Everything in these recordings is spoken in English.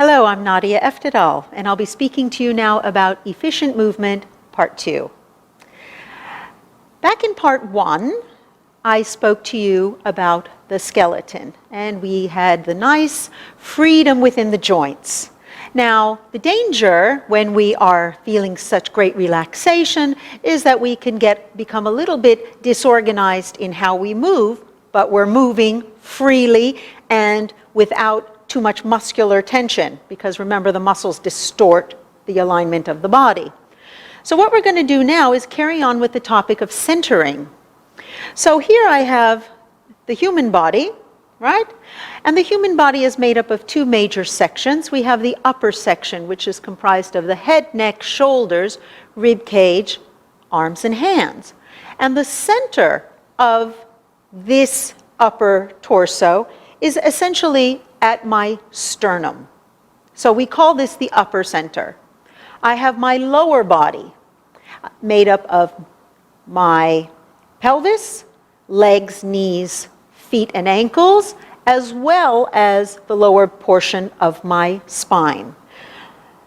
Hello, I'm Nadya Eftedal, and I'll be speaking to you now about efficient movement, part 2. Back in part 1, I spoke to you about the skeleton, and we had the nice freedom within the joints. Now, the danger when we are feeling such great relaxation is that we can become a little bit disorganized in how we move, but we're moving freely and without too much muscular tension, because remember, the muscles distort the alignment of the body. So what we're going to do now is carry on with the topic of centering. So here I have the human body, right? And the human body is made up of two major sections. We have the upper section, which is comprised of the head, neck, shoulders, rib cage, arms and hands. And the center of this upper torso is essentially at my sternum. So we call this the upper center. I have my lower body made up of my pelvis, legs, knees, feet, and ankles, as well as the lower portion of my spine.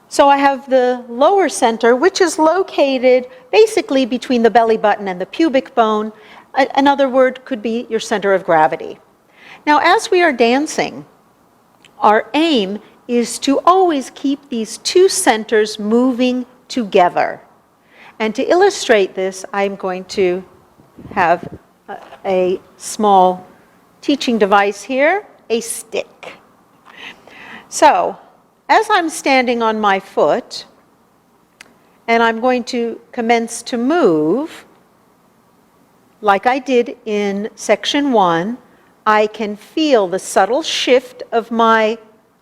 So I have the lower center, which is located basically between the belly button and the pubic bone. Another word could be your center of gravity. Now, as we are dancing, our aim is to always keep these two centers moving together. And to illustrate this, I'm going to have a small teaching device here, a stick. So, as I'm standing on my foot, and I'm going to commence to move, like I did in section 1, I can feel the subtle shift of my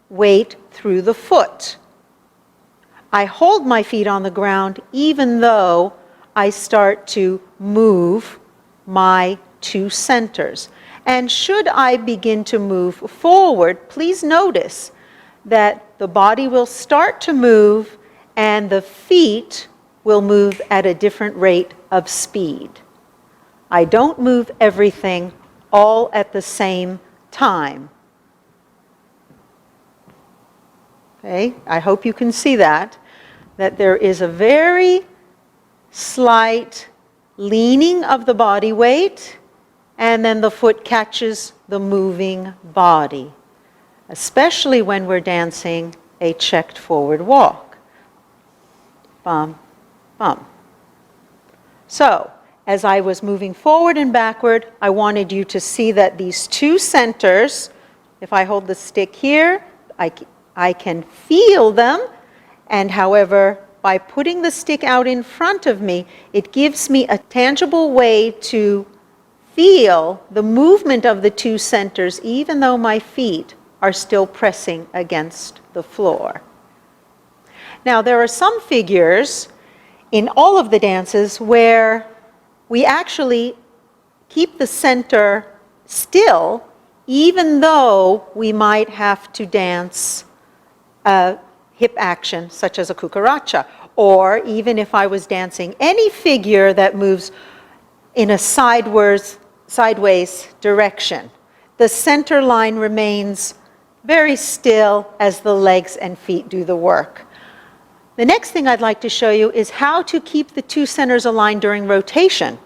weight through the foot. I hold my feet on the ground even though I start to move my two centers. And should I begin to move forward, please notice that the body will start to move and the feet will move at a different rate of speed. I don't move everything all at the same time. Okay, I hope you can see that there is a very slight leaning of the body weight, and then the foot catches the moving body, especially when we're dancing a checked forward walk. Bum, bum. So, as I was moving forward and backward, I wanted you to see that these two centers, if I hold the stick here, I can feel them, and however, by putting the stick out in front of me, it gives me a tangible way to feel the movement of the two centers, even though my feet are still pressing against the floor. Now, there are some figures in all of the dances where we actually keep the center still, even though we might have to dance a hip action, such as a cucaracha, or even if I was dancing any figure that moves in a sideways direction. The center line remains very still as the legs and feet do the work. The next thing I'd like to show you is how to keep the two centers aligned during rotation.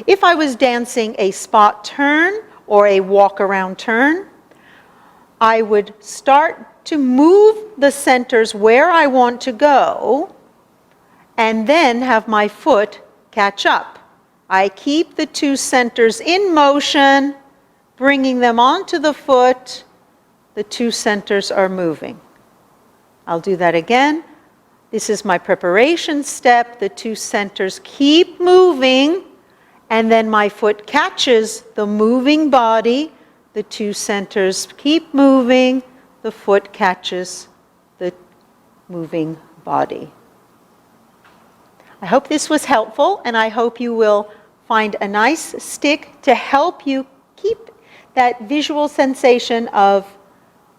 If I was dancing a spot turn or a walk around turn, I would start to move the centers where I want to go and then have my foot catch up. I keep the two centers in motion, bringing them onto the foot. The two centers are moving. I'll do that again. This is my preparation step. The two centers keep moving, and then my foot catches the moving body. The two centers keep moving. The foot catches the moving body. I hope this was helpful, and I hope you will find a nice stick to help you keep that visual sensation of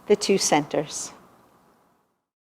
the two centers.